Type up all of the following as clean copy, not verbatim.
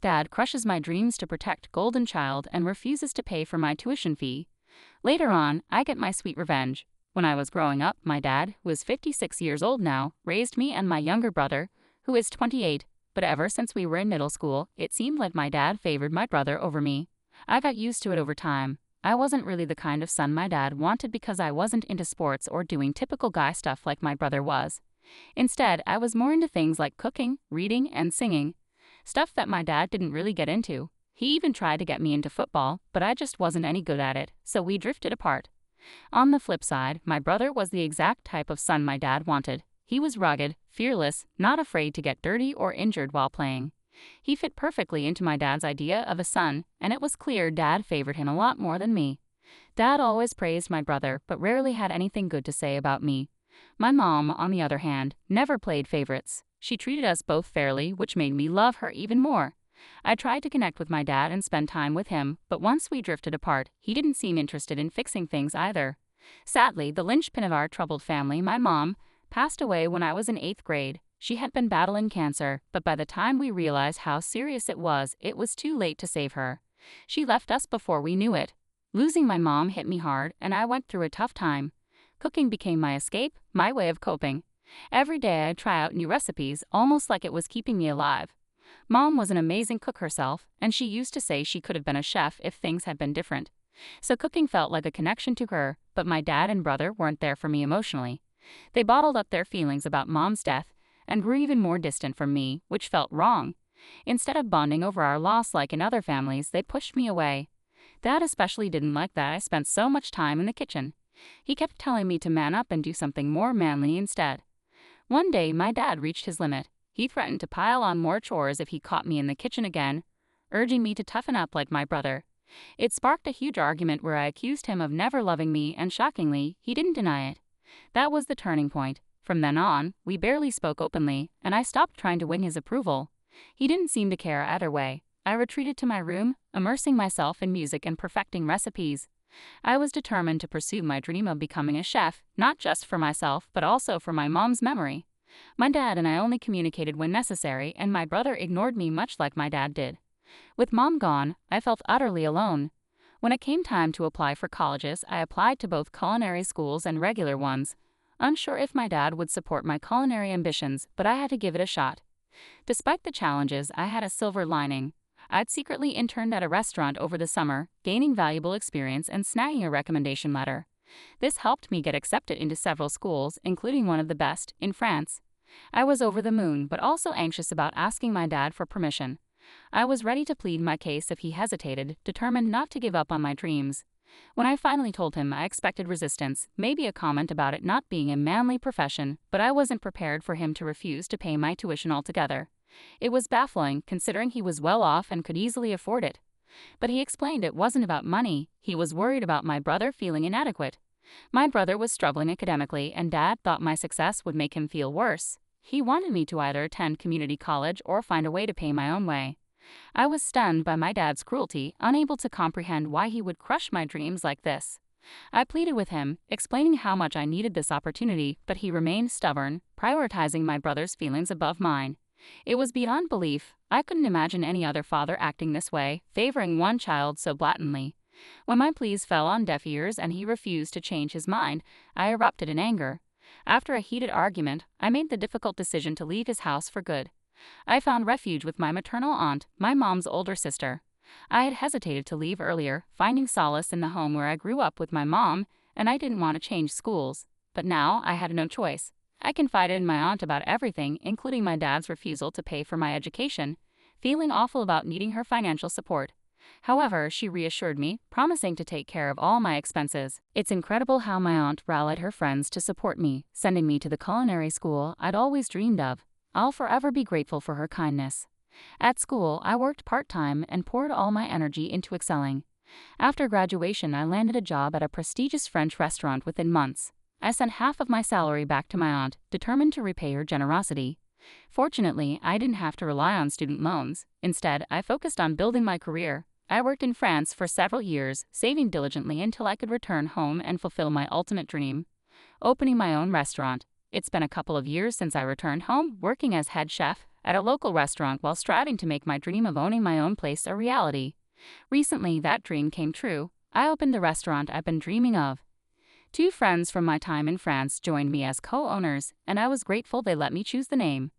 Dad crushes my dreams to protect golden child and refuses to pay for my tuition fee. Later on, I get my sweet revenge. When I was growing up, my dad, who is 56 years old now, raised me and my younger brother, who is 28, but ever since we were in middle school, it seemed like my dad favored my brother over me. I got used to it over time. I wasn't really the kind of son my dad wanted because I wasn't into sports or doing typical guy stuff like my brother was. Instead, I was more into things like cooking, reading, and singing. Stuff that my dad didn't really get into. He even tried to get me into football, but I just wasn't any good at it, so we drifted apart. On the flip side, my brother was the exact type of son my dad wanted. He was rugged, fearless, not afraid to get dirty or injured while playing. He fit perfectly into my dad's idea of a son, and it was clear Dad favored him a lot more than me. Dad always praised my brother, but rarely had anything good to say about me. My mom, on the other hand, never played favorites. She treated us both fairly, which made me love her even more. I tried to connect with my dad and spend time with him, but once we drifted apart, he didn't seem interested in fixing things either. Sadly, the linchpin of our troubled family, my mom, passed away when I was in 8th grade. She had been battling cancer, but by the time we realized how serious it was too late to save her. She left us before we knew it. Losing my mom hit me hard, and I went through a tough time. Cooking became my escape, my way of coping. Every day I'd try out new recipes, almost like it was keeping me alive. Mom was an amazing cook herself, and she used to say she could have been a chef if things had been different. So cooking felt like a connection to her, but my dad and brother weren't there for me emotionally. They bottled up their feelings about Mom's death and grew even more distant from me, which felt wrong. Instead of bonding over our loss like in other families, they pushed me away. Dad especially didn't like that I spent so much time in the kitchen. He kept telling me to man up and do something more manly instead. One day, my dad reached his limit. He threatened to pile on more chores if he caught me in the kitchen again, urging me to toughen up like my brother. It sparked a huge argument where I accused him of never loving me, and shockingly, he didn't deny it. That was the turning point. From then on, we barely spoke openly, and I stopped trying to win his approval. He didn't seem to care either way. I retreated to my room, immersing myself in music and perfecting recipes. I was determined to pursue my dream of becoming a chef, not just for myself, but also for my mom's memory. My dad and I only communicated when necessary, and my brother ignored me much like my dad did. With Mom gone, I felt utterly alone. When it came time to apply for colleges, I applied to both culinary schools and regular ones, unsure if my dad would support my culinary ambitions, but I had to give it a shot. Despite the challenges, I had a silver lining. I'd secretly interned at a restaurant over the summer, gaining valuable experience and snagging a recommendation letter. This helped me get accepted into several schools, including one of the best, in France. I was over the moon, but also anxious about asking my dad for permission. I was ready to plead my case if he hesitated, determined not to give up on my dreams. When I finally told him, I expected resistance, maybe a comment about it not being a manly profession, but I wasn't prepared for him to refuse to pay my tuition altogether. It was baffling, considering he was well off and could easily afford it. But he explained it wasn't about money. He was worried about my brother feeling inadequate. My brother was struggling academically, and Dad thought my success would make him feel worse. He wanted me to either attend community college or find a way to pay my own way. I was stunned by my dad's cruelty, unable to comprehend why he would crush my dreams like this. I pleaded with him, explaining how much I needed this opportunity, but he remained stubborn, prioritizing my brother's feelings above mine. It was beyond belief. I couldn't imagine any other father acting this way, favoring one child so blatantly. When my pleas fell on deaf ears and he refused to change his mind, I erupted in anger. After a heated argument, I made the difficult decision to leave his house for good. I found refuge with my maternal aunt, my mom's older sister. I had hesitated to leave earlier, finding solace in the home where I grew up with my mom, and I didn't want to change schools. But now I had no choice. I confided in my aunt about everything, including my dad's refusal to pay for my education, feeling awful about needing her financial support. However, she reassured me, promising to take care of all my expenses. It's incredible how my aunt rallied her friends to support me, sending me to the culinary school I'd always dreamed of. I'll forever be grateful for her kindness. At school, I worked part-time and poured all my energy into excelling. After graduation, I landed a job at a prestigious French restaurant within months. I sent half of my salary back to my aunt, determined to repay her generosity. Fortunately, I didn't have to rely on student loans. Instead, I focused on building my career. I worked in France for several years, saving diligently until I could return home and fulfill my ultimate dream: opening my own restaurant. It's been a couple of years since I returned home, working as head chef at a local restaurant while striving to make my dream of owning my own place a reality. Recently, that dream came true. I opened the restaurant I've been dreaming of. Two friends from my time in France joined me as co-owners, and I was grateful they let me choose the name.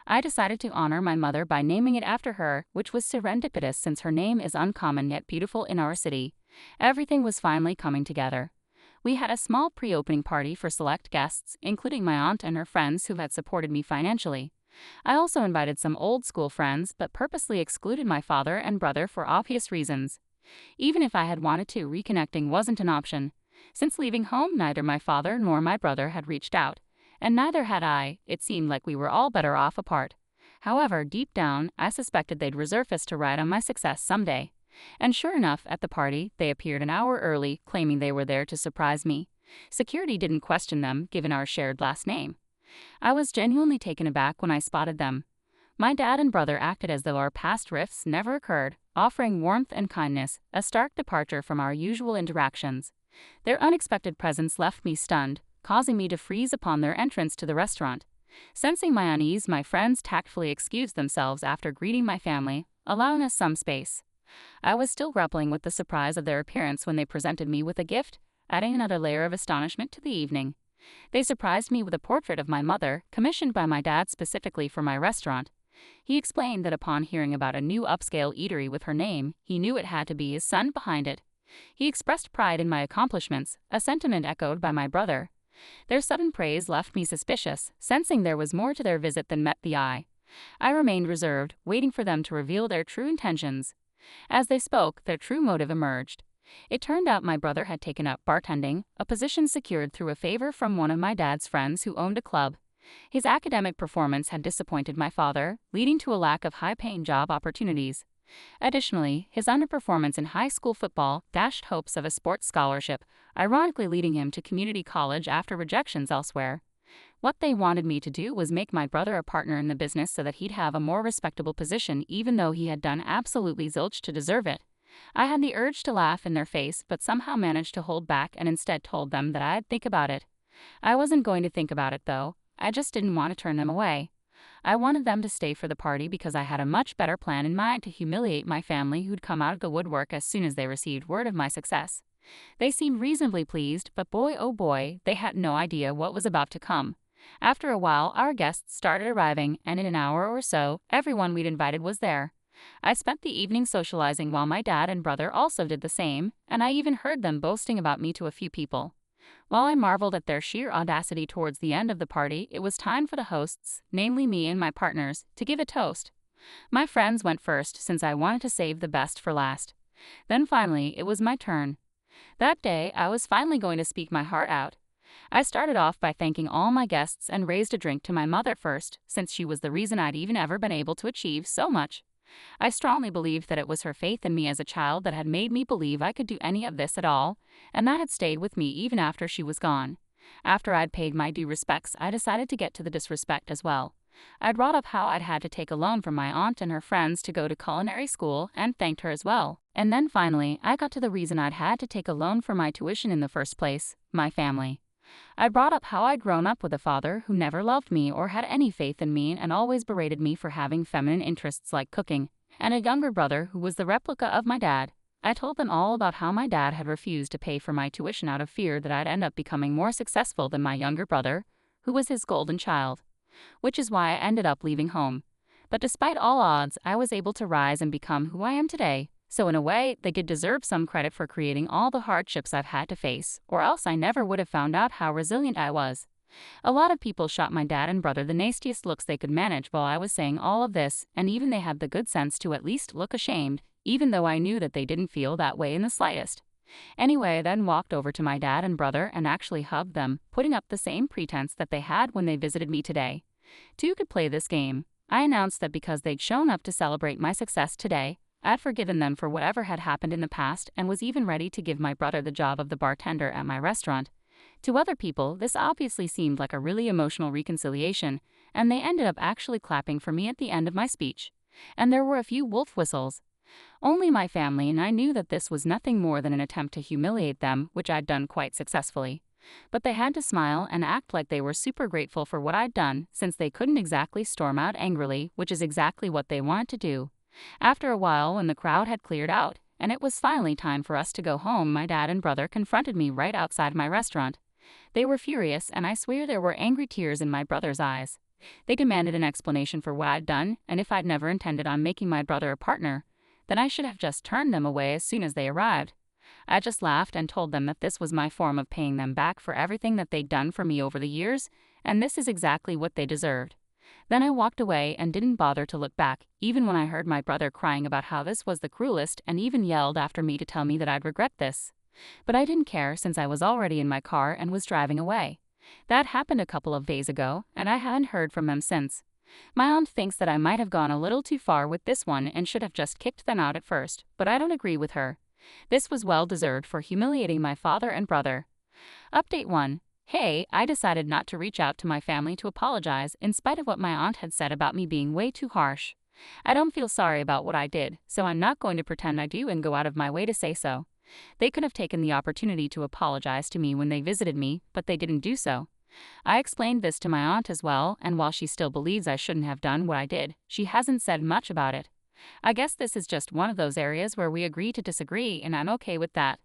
I decided to honor my mother by naming it after her, which was serendipitous since her name is uncommon yet beautiful in our city. Everything was finally coming together. We had a small pre-opening party for select guests, including my aunt and her friends who had supported me financially. I also invited some old school friends but purposely excluded my father and brother for obvious reasons. Even if I had wanted to, reconnecting wasn't an option. Since leaving home, neither my father nor my brother had reached out, and neither had I. It seemed like we were all better off apart. However, deep down, I suspected they'd resurface to ride on my success someday. And sure enough, at the party, they appeared an hour early, claiming they were there to surprise me. Security didn't question them, given our shared last name. I was genuinely taken aback when I spotted them. My dad and brother acted as though our past rifts never occurred, offering warmth and kindness, a stark departure from our usual interactions. Their unexpected presence left me stunned, causing me to freeze upon their entrance to the restaurant. Sensing my unease, my friends tactfully excused themselves after greeting my family, allowing us some space. I was still grappling with the surprise of their appearance when they presented me with a gift, adding another layer of astonishment to the evening. They surprised me with a portrait of my mother, commissioned by my dad specifically for my restaurant. He explained that upon hearing about a new upscale eatery with her name, he knew it had to be his son behind it. He expressed pride in my accomplishments, a sentiment echoed by my brother. Their sudden praise left me suspicious, sensing there was more to their visit than met the eye. I remained reserved, waiting for them to reveal their true intentions. As they spoke, their true motive emerged. It turned out my brother had taken up bartending, a position secured through a favor from one of my dad's friends who owned a club. His academic performance had disappointed my father, leading to a lack of high-paying job opportunities. Additionally, his underperformance in high school football dashed hopes of a sports scholarship, ironically leading him to community college after rejections elsewhere. What they wanted me to do was make my brother a partner in the business so that he'd have a more respectable position even though he had done absolutely zilch to deserve it. I had the urge to laugh in their face but somehow managed to hold back and instead told them that I'd think about it. I wasn't going to think about it though, I just didn't want to turn them away. I wanted them to stay for the party because I had a much better plan in mind to humiliate my family who'd come out of the woodwork as soon as they received word of my success. They seemed reasonably pleased, but boy oh boy, they had no idea what was about to come. After a while, our guests started arriving, and in an hour or so, everyone we'd invited was there. I spent the evening socializing while my dad and brother also did the same, and I even heard them boasting about me to a few people. While I marveled at their sheer audacity towards the end of the party, it was time for the hosts, namely me and my partners, to give a toast. My friends went first since I wanted to save the best for last. Then finally, it was my turn. That day, I was finally going to speak my heart out. I started off by thanking all my guests and raised a drink to my mother first, since she was the reason I'd even ever been able to achieve so much. I strongly believed that it was her faith in me as a child that had made me believe I could do any of this at all, and that had stayed with me even after she was gone. After I'd paid my due respects, I decided to get to the disrespect as well. I brought up how I'd had to take a loan from my aunt and her friends to go to culinary school and thanked her as well. And then finally, I got to the reason I'd had to take a loan for my tuition in the first place, my family. I brought up how I'd grown up with a father who never loved me or had any faith in me and always berated me for having feminine interests like cooking, and a younger brother who was the replica of my dad. I told them all about how my dad had refused to pay for my tuition out of fear that I'd end up becoming more successful than my younger brother, who was his golden child. Which is why I ended up leaving home. But despite all odds, I was able to rise and become who I am today. So in a way, they did deserve some credit for creating all the hardships I've had to face, or else I never would have found out how resilient I was. A lot of people shot my dad and brother the nastiest looks they could manage while I was saying all of this, and even they had the good sense to at least look ashamed, even though I knew that they didn't feel that way in the slightest. Anyway, I then walked over to my dad and brother and actually hugged them, putting up the same pretense that they had when they visited me today. Two could play this game. I announced that because they'd shown up to celebrate my success today, I'd forgiven them for whatever had happened in the past and was even ready to give my brother the job of the bartender at my restaurant. To other people, this obviously seemed like a really emotional reconciliation, and they ended up actually clapping for me at the end of my speech. And there were a few wolf whistles. Only my family and I knew that this was nothing more than an attempt to humiliate them, which I'd done quite successfully. But they had to smile and act like they were super grateful for what I'd done, since they couldn't exactly storm out angrily, which is exactly what they wanted to do. After a while, when the crowd had cleared out, and it was finally time for us to go home, my dad and brother confronted me right outside my restaurant. They were furious, and I swear there were angry tears in my brother's eyes. They demanded an explanation for what I'd done, and if I'd never intended on making my brother a partner, then I should have just turned them away as soon as they arrived. I just laughed and told them that this was my form of paying them back for everything that they'd done for me over the years, and this is exactly what they deserved. Then I walked away and didn't bother to look back, even when I heard my brother crying about how this was the cruelest, and even yelled after me to tell me that I'd regret this. But I didn't care, since I was already in my car and was driving away. That happened a couple of days ago, and I hadn't heard from them since. My aunt thinks that I might have gone a little too far with this one and should have just kicked them out at first, but I don't agree with her. This was well deserved for humiliating my father and brother. Update 1. Hey, I decided not to reach out to my family to apologize in spite of what my aunt had said about me being way too harsh. I don't feel sorry about what I did, so I'm not going to pretend I do and go out of my way to say so. They could have taken the opportunity to apologize to me when they visited me, but they didn't do so. I explained this to my aunt as well, and while she still believes I shouldn't have done what I did, she hasn't said much about it. I guess this is just one of those areas where we agree to disagree, and I'm okay with that.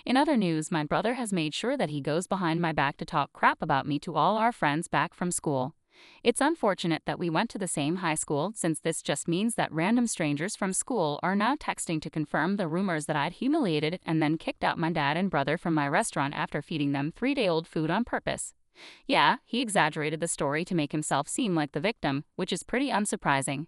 In other news, my brother has made sure that he goes behind my back to talk crap about me to all our friends back from school. It's unfortunate that we went to the same high school, since this just means that random strangers from school are now texting to confirm the rumors that I'd humiliated and then kicked out my dad and brother from my restaurant after feeding them 3-day-old food on purpose. Yeah, he exaggerated the story to make himself seem like the victim, which is pretty unsurprising.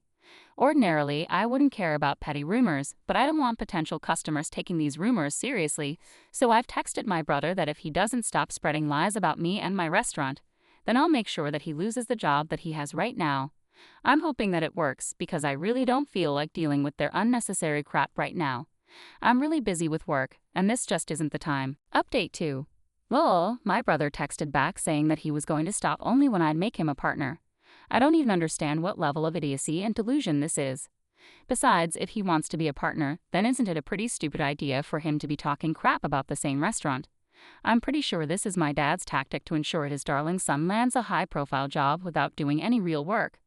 Ordinarily, I wouldn't care about petty rumors, but I don't want potential customers taking these rumors seriously, so I've texted my brother that if he doesn't stop spreading lies about me and my restaurant, then I'll make sure that he loses the job that he has right now. I'm hoping that it works, because I really don't feel like dealing with their unnecessary crap right now. I'm really busy with work, and this just isn't the time. Update 2. Lol, my brother texted back saying that he was going to stop only when I'd make him a partner. I don't even understand what level of idiocy and delusion this is. Besides, if he wants to be a partner, then isn't it a pretty stupid idea for him to be talking crap about the same restaurant? I'm pretty sure this is my dad's tactic to ensure his darling son lands a high-profile job without doing any real work.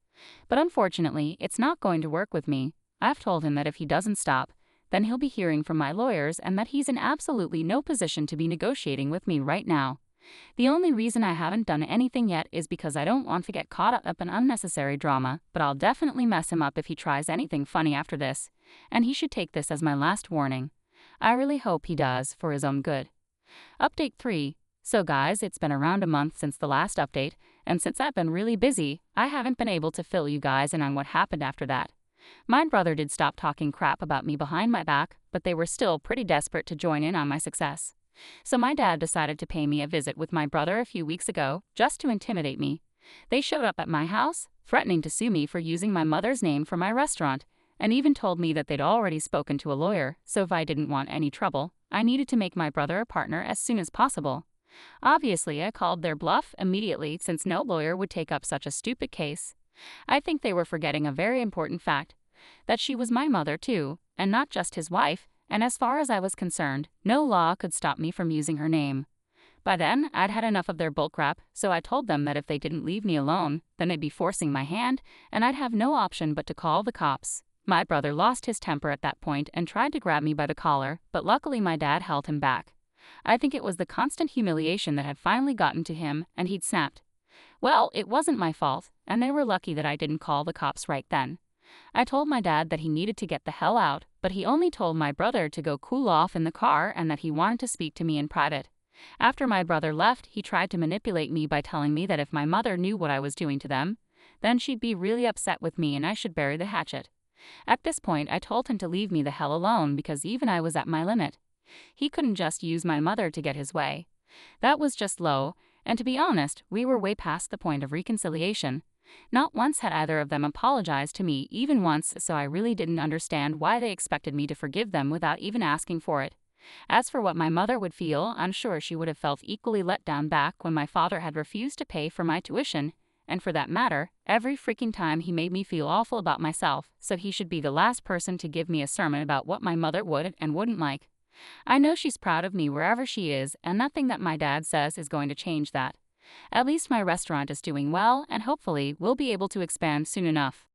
But unfortunately, it's not going to work with me. I've told him that if he doesn't stop, then he'll be hearing from my lawyers and that he's in absolutely no position to be negotiating with me right now. The only reason I haven't done anything yet is because I don't want to get caught up in unnecessary drama, but I'll definitely mess him up if he tries anything funny after this, and he should take this as my last warning. I really hope he does, for his own good. Update 3. So guys, it's been around a month since the last update, and since I've been really busy, I haven't been able to fill you guys in on what happened after that. My brother did stop talking crap about me behind my back, but they were still pretty desperate to join in on my success. So my dad decided to pay me a visit with my brother a few weeks ago, just to intimidate me. They showed up at my house, threatening to sue me for using my mother's name for my restaurant, and even told me that they'd already spoken to a lawyer, so if I didn't want any trouble, I needed to make my brother a partner as soon as possible. Obviously, I called their bluff immediately, since no lawyer would take up such a stupid case. I think they were forgetting a very important fact, that she was my mother too, and not just his wife, and as far as I was concerned, no law could stop me from using her name. By then, I'd had enough of their bullcrap, so I told them that if they didn't leave me alone, then they'd be forcing my hand, and I'd have no option but to call the cops. My brother lost his temper at that point and tried to grab me by the collar, but luckily my dad held him back. I think it was the constant humiliation that had finally gotten to him, and he'd snapped. Well, it wasn't my fault, and they were lucky that I didn't call the cops right then. I told my dad that he needed to get the hell out, but he only told my brother to go cool off in the car and that he wanted to speak to me in private. After my brother left, he tried to manipulate me by telling me that if my mother knew what I was doing to them, then she'd be really upset with me and I should bury the hatchet. At this point, I told him to leave me the hell alone because even I was at my limit. He couldn't just use my mother to get his way. That was just low, and to be honest, we were way past the point of reconciliation. Not once had either of them apologized to me, even once, so I really didn't understand why they expected me to forgive them without even asking for it. As for what my mother would feel, I'm sure she would have felt equally let down back when my father had refused to pay for my tuition, and for that matter, every freaking time he made me feel awful about myself, so he should be the last person to give me a sermon about what my mother would and wouldn't like. I know she's proud of me wherever she is, and nothing that my dad says is going to change that. At least my restaurant is doing well, and hopefully we'll be able to expand soon enough.